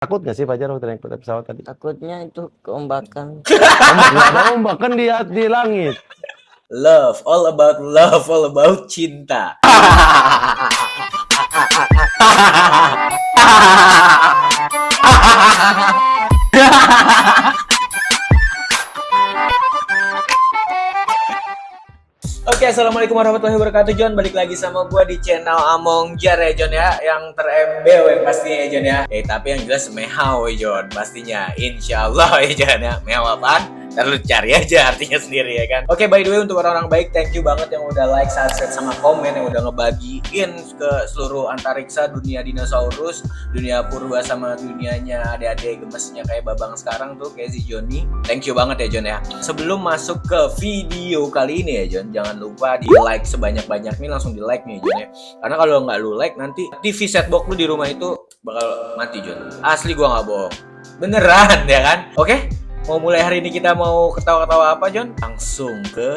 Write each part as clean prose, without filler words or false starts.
Takut nggak sih Fajar waktu naik pesawat tadi? Takutnya itu keombakan. Ombak, nggak ada ombak kan di langit. Love, all about cinta. Oke, assalamualaikum warahmatullahi wabarakatuh, John. Balik lagi sama gua di channel Among Jar ya, John ya. Yang ter-MBW pastinya ya, John ya. Tapi yang jelas mehau ya, John. Pastinya, insyaallah ya, John ya. Mehau apaan? Ntar lu cari aja artinya sendiri ya kan. Oke, by the way, untuk orang-orang baik, thank you banget yang udah like, subscribe, sama komen, yang udah ngebagiin ke seluruh antariksa, dunia dinosaurus, dunia purba, sama dunianya adik-adik gemesnya kayak Babang sekarang tuh, kayak si Joni. Thank you banget ya, John ya. Sebelum masuk ke video kali ini ya, John, jangan lupa di like sebanyak-banyaknya, langsung di like nih, John ya. Karena kalau nggak lu like, nanti TV setbox lu di rumah itu bakal mati, John. Asli gua nggak bohong. Beneran ya kan? Oke? Mau mulai hari ini kita mau ketawa-ketawa apa, John? Langsung ke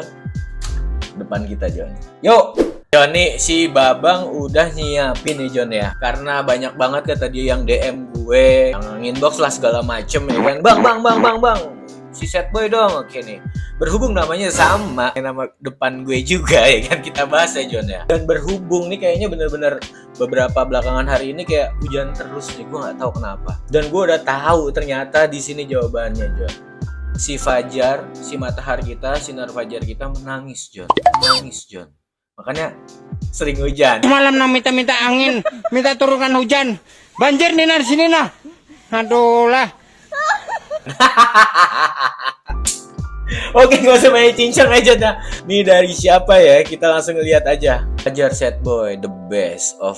depan kita, John. Yuk! John nih, si Babang udah nyiapin nih, John ya. Karena banyak banget kata dia yang DM gue, yang inbox lah segala macem ya kan. Bang. Si set boy dong. Oke nih. Berhubung namanya sama nama depan gue juga ya kan, kita bahas ya, John ya. Dan berhubung nih kayaknya bener-bener beberapa belakangan hari ini kayak hujan terus nih, gue nggak tahu kenapa. Dan gue udah tahu ternyata di sini jawabannya, John. Si Fajar, si matahari kita, sinar Fajar kita menangis, John. Menangis, John. Makanya sering hujan. Malam nah minta angin, minta turunkan hujan. Banjir nih di sini nah. Aduh lah. Oke, gak usah main cincang aja dah. Ini dari siapa ya? Kita langsung lihat aja. Fajar Set Boy, the best of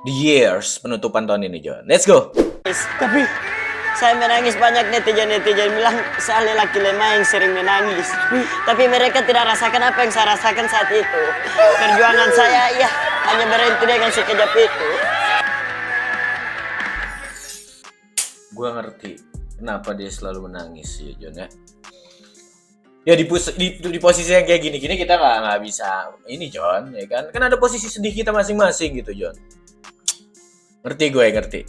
the years penutupan tahun ini, John. Let's go. Tapi saya menangis, banyak netizen bilang saya lelaki lemah yang sering menangis. Tapi mereka tidak rasakan apa yang saya rasakan saat itu. Perjuangan saya ya hanya berhenti dengan sekejap itu. Gue ngerti kenapa dia selalu menangis ya, John ya. Ya di posisi yang kayak gini-gini kita nggak bisa ini, John, ya kan? Kan ada posisi sedih kita masing-masing gitu, John. Ngerti gue, ngerti.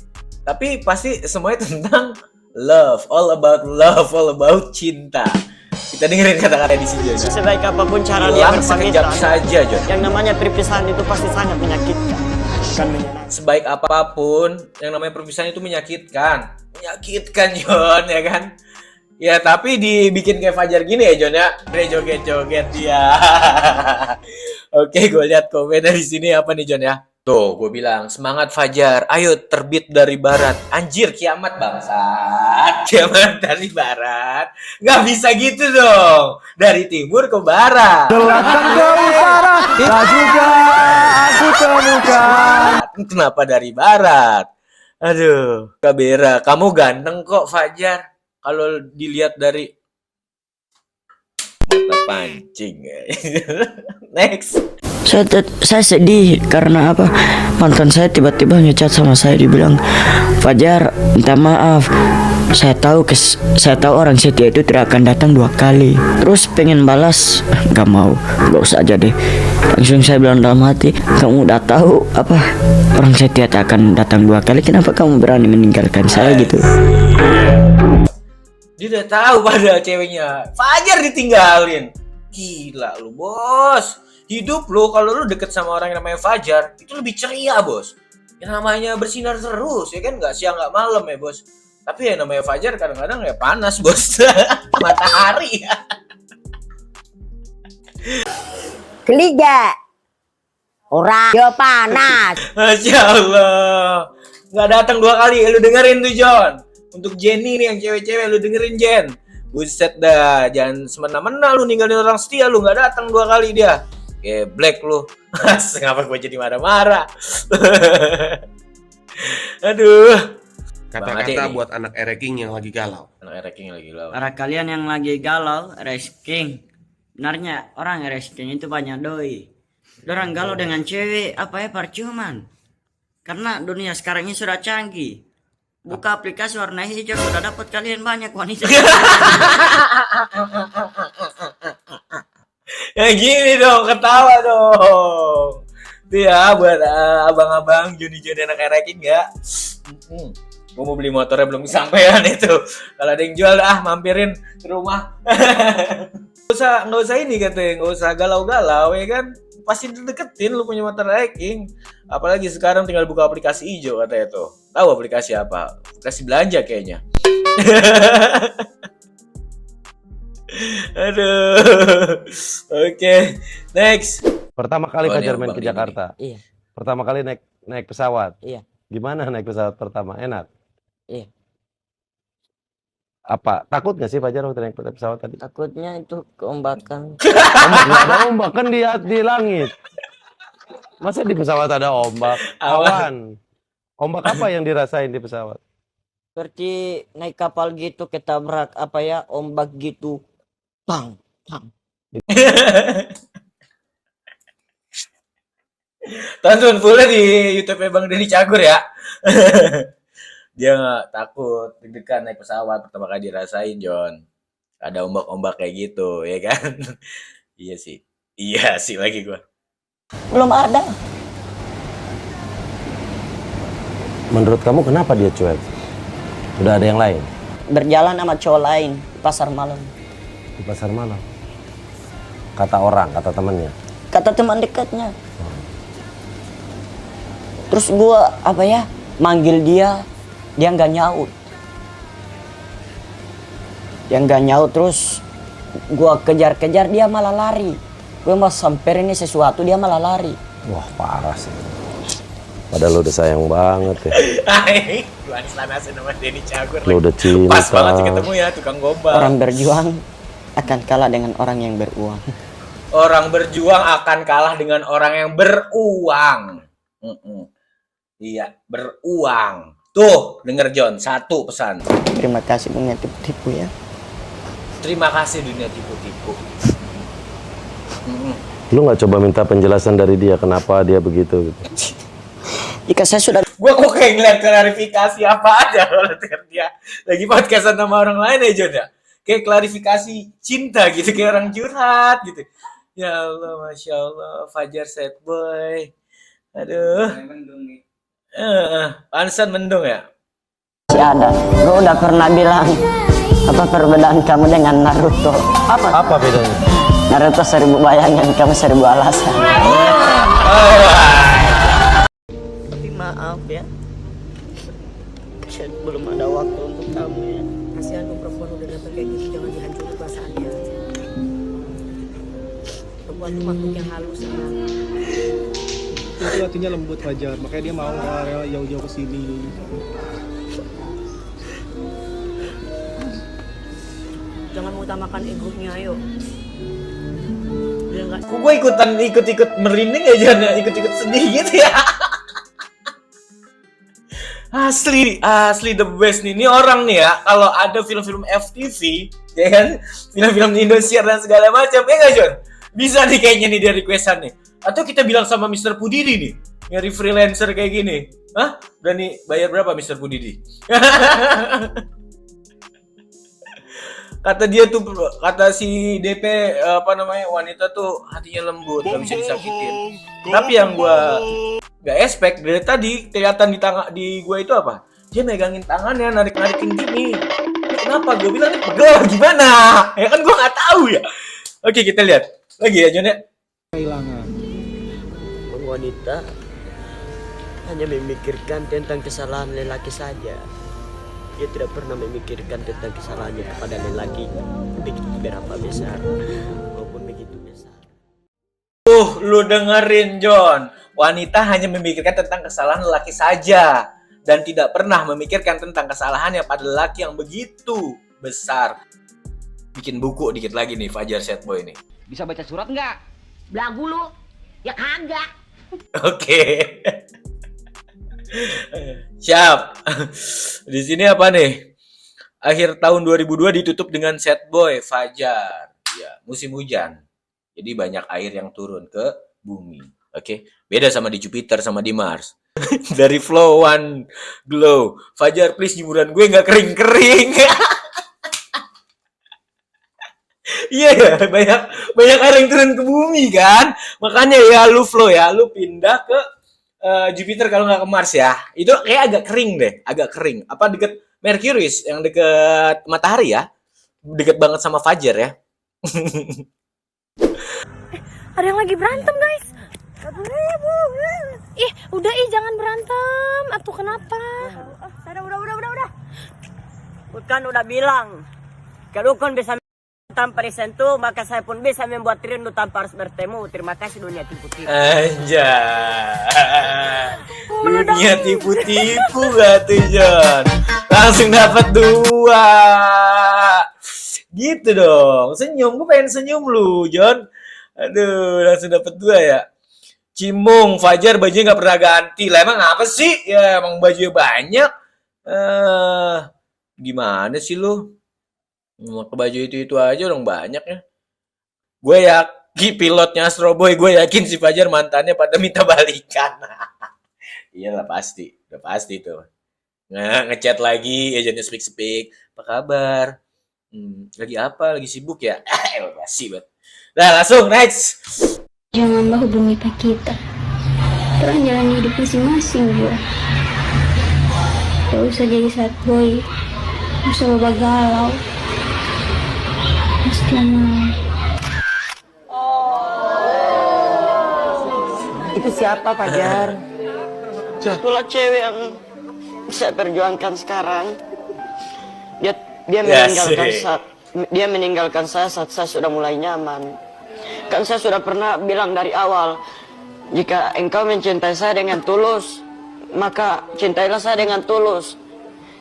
Tapi pasti semuanya tentang love, all about cinta. Kita dengerin kata-kata di sini, John. Sebaik apapun cara dia Hilang sekejap berpamitan, saja, John. yang namanya perpisahan itu pasti sangat menyakitkan. Bukan menyenangkan. Sebaik apapun yang namanya perpisahan itu menyakitkan, John, ya kan? Ya tapi dibikin kayak Fajar gini ya, John ya. Joget-joget dia. Oke, gue lihat komen dari sini apa nih, John ya. Tuh, gue bilang semangat Fajar, ayo terbit dari barat. Anjir, kiamat bangsat. Kiamat dari barat. Nggak bisa gitu dong. Dari timur ke barat. Selatan ke utara, tak juga aku temukan. Kenapa dari barat? Aduh, Kabera, kamu ganteng kok, Fajar. Kalau dilihat dari mata pancing. Next. Saya sedih karena apa? Mantan saya tiba-tiba ngecat sama saya, dibilang, Fajar, minta maaf. Saya tahu orang setia itu tidak akan datang 2 kali. Terus pengen balas, nggak mau, nggak usah aja deh. Langsung saya bilang dalam hati, kamu udah tahu apa orang setia tak akan datang 2 kali, kenapa kamu berani meninggalkan saya gitu? Dia udah tahu pada ceweknya. Fajar ditinggalin. Gila lu, bos. Hidup lu kalau lu deket sama orang yang namanya Fajar, itu lebih ceria, bos. Yang namanya bersinar terus, ya kan? Nggak siang nggak malam ya, bos. Tapi yang namanya Fajar kadang-kadang ya panas, bos. Matahari. Keliga orang yo panas. Masya Allah. Nggak datang 2 kali. Lu dengerin tuh, John. Untuk Jenny nih yang cewek-cewek, lu dengerin, Jen. Buset dah. Jangan semena-mena lu ninggalin orang setia. Lu nggak datang 2 kali dia. Black lu. Kenapa gue jadi marah-marah? Aduh. Kata-kata buat anak Ereking yang lagi galau. Anak Ereking lagi galau. Para kalian yang lagi galau, resking. Benarnya orang resking itu banyak doi. Orang galau dengan cewek, apa ya, percuman. Karena dunia sekarang ini sudah canggih. Buka aplikasi warna hijau, sudah dapat kalian banyak wanita. Ya gini dong, ketawa dong. Itu ya buat abang-abang Joni anak Ereking ya. Gue mau beli motornya belum kesampaian itu. Kalau ada yang jual, mampirin ke rumah. Nggak usah ini katanya, nggak usah galau-galau ya kan. Pasti deketin lu punya motor ranking. Apalagi sekarang tinggal buka aplikasi hijau katanya tuh. Tahu aplikasi apa? Aplikasi belanja kayaknya. Aduh. Oke, next. Pertama kali Oh, ini Fajar yang main Bang ke Dini Jakarta. Iya. Pertama kali naik pesawat. Iya. Gimana naik pesawat pertama? Enak? Iya. Apa? Takut nggak sih Fajar waktu naik pesawat tadi? Takutnya itu keombakan. Ombak, nggak ada ombak kan di langit. Masa di pesawat ada ombak? Awan. Ombak apa yang dirasain di pesawat? Seperti naik kapal gitu ketabrak ombak gitu. Bang, bang. Tonton fullnya di YouTube Bang Denny Cagur ya. Dia nggak takut deg-degan naik pesawat pertama kali dirasain, John. Ada ombak-ombak kayak gitu, ya kan? Iya sih lagi gua. Belum ada. Menurut kamu kenapa dia cuek? Udah ada yang lain Berjalan sama cowok lain di pasar malam. di pasar malam? Kata orang, kata temannya. Kata teman dekatnya. Terus gua manggil dia nggak nyaut. Dia nggak nyaut, terus gua kejar-kejar, dia malah lari. Gua mau samperin ini sesuatu, dia malah lari. Wah parah sih. Padahal lo udah sayang banget ya. Hai, gua selanasin sama Denny Cagur. Lo udah cinta. Pas banget sih ketemu ya, tukang gombal. Orang berjuang akan kalah dengan orang yang beruang. Orang berjuang akan kalah dengan orang yang beruang. Iya, beruang. Tuh, denger John, satu pesan. Terima kasih dunia tipu-tipu ya. Terima kasih dunia tipu-tipu. Lu nggak coba minta penjelasan dari dia kenapa dia begitu? Jika saya sudah Gue kok kayak ngeliat klarifikasi apa aja kalau denger dia lagi podcastan sama orang lain ya John ya. Kayak klarifikasi cinta gitu, kayak orang curhat gitu. Ya Allah, Masya Allah, Fajar sad boy. Aduh. Pantesan mendung ya. masih ada. Gue udah pernah bilang apa perbedaan kamu dengan Naruto? Apa bedanya? Naruto 1000 bayangan, kamu 1000 alasan. Tapi maaf ya, saya belum ada waktu untuk kamu ya. Kasihan tuh perempuan udah datang kayak gitu, jangan dihancurin perasaannya. Perempuan tuh makhluk yang halus ya. Itu hatinya lembut Fajar, makanya dia mau rela jauh-jauh ke sini. Jangan mengutamakan egonya, ayo. Dia nggak. Kok gue ikut merinding aja, ikut-ikut sedih gitu ya. Asli the best nih. Ini orang nih ya, kalau ada film-film FTV, ya kan, film-film Indosiar dan segala macam, ya nggak John? Bisa nih kayaknya nih dia requestan nih. Atau kita bilang sama Mr. Pudidi nih, nyari freelancer kayak gini. Hah? Berani bayar berapa Mr. Pudidi? Kata dia tuh, kata si DP wanita tuh hatinya lembut, gak bisa disakitin. Tapi yang gua gak expect dari tadi kelihatan di gua itu apa? Dia megangin tangannya, narik-narikin gini. Kenapa? Gua bilang ini pegel gimana? Ya kan gua nggak tahu ya. Oke, kita lihat lagi ya John ya. Kehilangan. Wanita hanya memikirkan tentang kesalahan lelaki saja. Dia tidak pernah memikirkan tentang kesalahannya kepada lelaki begitu berapa besar maupun begitu besar. Lu dengerin John. Wanita hanya memikirkan tentang kesalahan lelaki saja dan tidak pernah memikirkan tentang kesalahannya pada lelaki yang begitu besar. Bikin buku dikit lagi nih Fajar Sad Boy nih. Bisa baca surat nggak? Belagu lu, ya kagak. Oke. Siap. Di sini apa nih? Akhir tahun 2002 ditutup dengan Sad Boy Fajar. Ya, musim hujan. Jadi banyak air yang turun ke bumi. Oke. Beda sama di Jupiter sama di Mars. Dari Flow One Glow. Fajar please jemuran gue nggak kering-kering. Iya ya, banyak air yang turun ke bumi kan. Makanya ya lu Flow ya, lu pindah ke Jupiter kalau nggak ke Mars ya. Itu kayak agak kering deh, agak kering. Apa deket Merkurius yang deket matahari ya? Deket banget sama Fajar ya. Ada yang lagi berantem guys. Ih, udah jangan berantem. Atuh kenapa? Udah. Bukan udah bilang. Kalau kan bisa tanpa disentuh, maka saya pun bisa membuat rindu tanpa harus bertemu. Terima kasih dunia tipu-tipu. Anjay. Dunia tipu-tipu gak tuh John? Langsung dapat 2. Gitu dong. Senyum, gue pengen senyum lu John. Aduh, langsung dapat 2 ya. Cimung, Fajar bajunya nggak pernah ganti. Lah emang apa sih? Ya emang bajunya banyak. Gimana sih lu? Mau ke baju itu aja orang banyak ya. Gue yakin pilotnya Astro Boy, gue yakin si Fajar mantannya pada minta balikan. Iyalah pasti, udah pasti tuh. Ngechat lagi, agentnya speak. Apa kabar? Lagi apa? Lagi sibuk ya? Basi banget. Nah langsung next. Jangan hubungi Pak kita. Orang jalan hidup masing-masing juga. Gak usah jadi sad boy. Gak usah bawa galau. Itu siapa Fajar? Itulah cewek yang saya perjuangkan sekarang. Dia meninggalkan saya saat saya sudah mulai nyaman. Kan saya sudah pernah bilang dari awal, jika engkau mencintai saya dengan tulus, maka cintailah saya dengan tulus.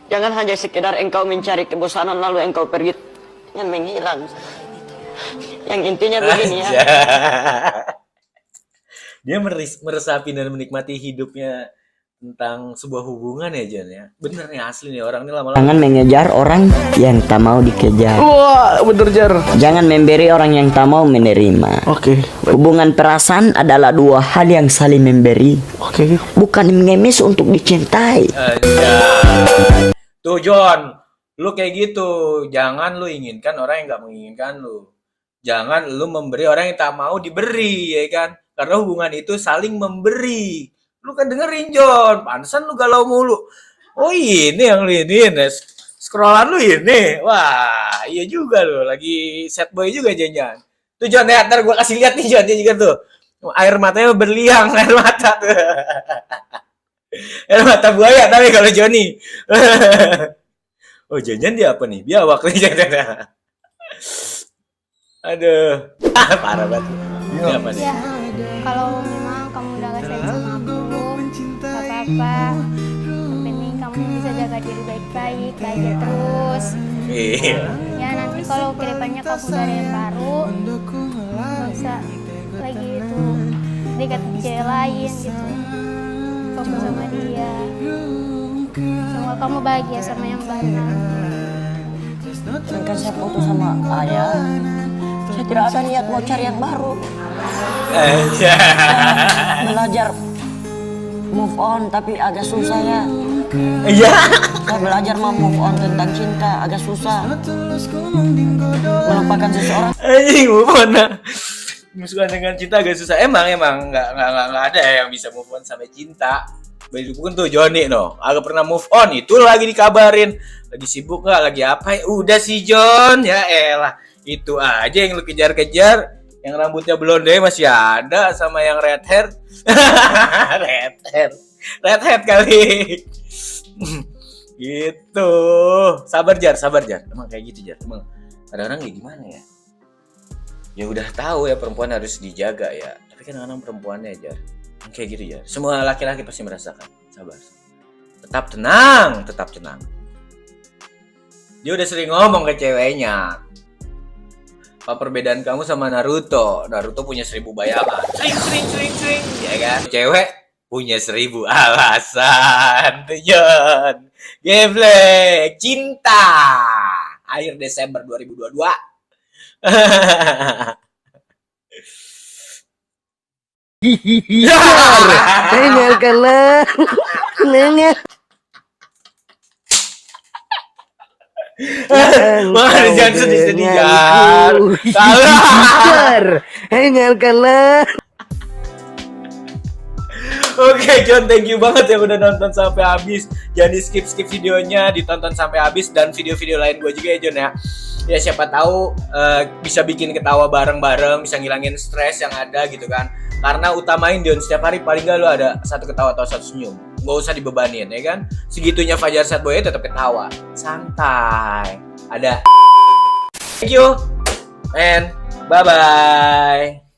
Jangan hanya sekedar engkau mencari kebosanan lalu engkau pergi dan menghilang. Yang intinya begini ya. Dia meresapi dan menikmati hidupnya tentang sebuah hubungan ya Jan ya. Bener nih asli nih orang ini lama-lama. Jangan mengejar orang yang tak mau dikejar. Wah, bener Jar. Jangan memberi orang yang tak mau menerima. Oke. Hubungan perasaan adalah 2 hal yang saling memberi. Oke. Bukan mengemis untuk dicintai. Anjay. Tuh John, lu kayak gitu. Jangan lu inginkan orang yang gak menginginkan lu. Jangan lu memberi orang yang tak mau diberi, ya kan? Karena hubungan itu saling memberi. Lu kan dengerin John, pantesan lu galau mulu. Oh ini yang lu ini, scrollan lu ini. Wah, iya juga lu, lagi sad boy juga jangan. Tuh John, ya, ntar gua kasih lihat nih John, dia juga tuh. Air matanya berliang, air mata tuh. Air mata buaya tapi kalau Johnny. Oh jangan dia apa nih? Biawak nih jangan. Aduh, parah banget. Ini apa nih? Ya, kalau memang kamu udah gak sayang sama aku, gak apa-apa. Yang penting kamu bisa jaga diri baik-baik, bahagia terus. Iya. Ya nanti kalau kedepannya kamu udah ada yang baru, gak usah lagi itu dekat cewek lain gitu. Fokus sama dia. Semoga kamu bahagia sama yang baru. Sedangkan saya putus sama ayah, saya tidak ada niat mau cari yang baru. Belajar move on tapi agak susah ya. Iya. Saya belajar mau move on tentang cinta agak susah. Melupakan seseorang. Anjing move on. Move on dengan cinta agak susah. Emang nggak ada yang bisa move on sampai cinta. Baik pun tuh Johnny no, agak pernah move on itu lagi dikabarin. Lagi sibuk nggak? Lagi apa? Udah sih John, ya elah. Itu aja yang lu kejar-kejar. Yang rambutnya blonde masih ada sama yang red hair. Red hair kali. Gitu. Sabar Jar. Emang kayak gitu Jar. Emang kadang-kadang kayak gimana ya? Ya udah tahu ya perempuan harus dijaga ya. Tapi kadang-kadang perempuannya Jar. Kayak gitu Jar. Semua laki-laki pasti merasakan. Sabar. Tetap tenang. Dia udah sering ngomong ke ceweknya. Apa perbedaan kamu sama Naruto? Naruto punya 1000 bayangan. Sering. Ya kan? Cewek punya 1000 alasan. Tuh John. Gameplay cinta. Akhir Desember 2022. Tinggalkanlah. Wah, jangan sedih-sedih Jar. Tinggalkanlah. Oke, John, thank you banget ya udah nonton sampai habis. Jangan di skip videonya, ditonton sampai habis, dan video-video lain gue juga ya, John ya. Ya siapa tahu bisa bikin ketawa bareng-bareng, bisa ngilangin stres yang ada gitu kan. Karena utamain, John, setiap hari paling gak lu ada satu ketawa atau satu senyum. Gak usah dibebanin ya kan. Segitunya Fajar Sad Boy tetap ketawa, santai. Ada. Thank you and bye bye.